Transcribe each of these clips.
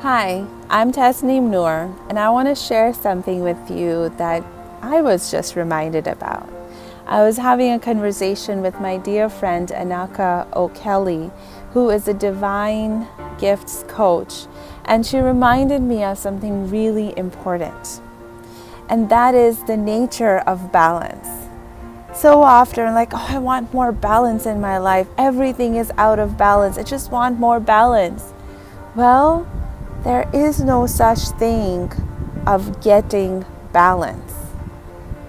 Hi, I'm Tasneem Noor, and I want to share something with you that I was just reminded about. I was having a conversation with my dear friend Anaka O'Kelly, who is a divine gifts coach, and she reminded me of something really important, and that is the nature of balance. So often, like, oh, I want more balance in my life. Everything is out of balance. I just want more balance. Well, there is no such thing of getting balance.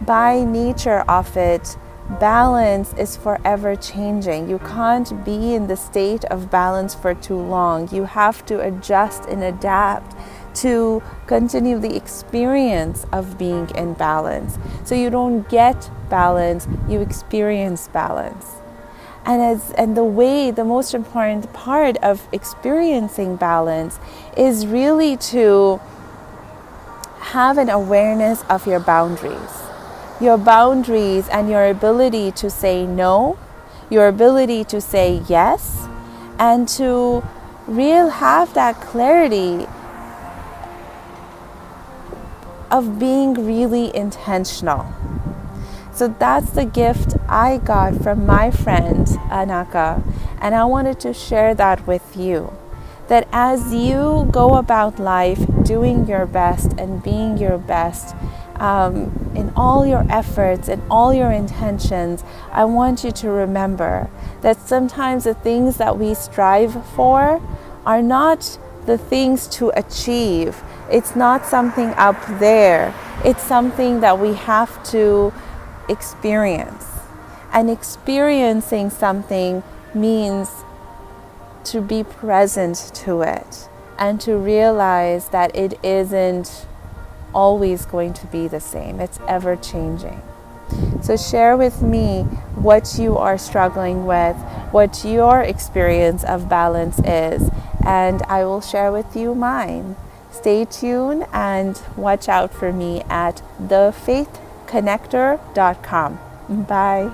By nature of it, balance is forever changing. You can't be in the state of balance for too long. You have to adjust and adapt to continue the experience of being in balance. So you don't get balance, you experience balance. And the most important part of experiencing balance is really to have an awareness of your boundaries and your ability to say no, your ability to say yes, and to have that clarity of being really intentional. So that's the gift I got from my friend Anaka, and I wanted to share that with you. That as you go about life doing your best and being your best in all your efforts and all your intentions, I want you to remember that sometimes the things that we strive for are not the things to achieve. It's not something up there. It's something that we have to experience. And experiencing something means to be present to it and to realize that it isn't always going to be the same. It's ever changing. So share with me what you are struggling with, what your experience of balance is, and I will share with you mine. Stay tuned and watch out for me at thefaithconnector.com. Bye.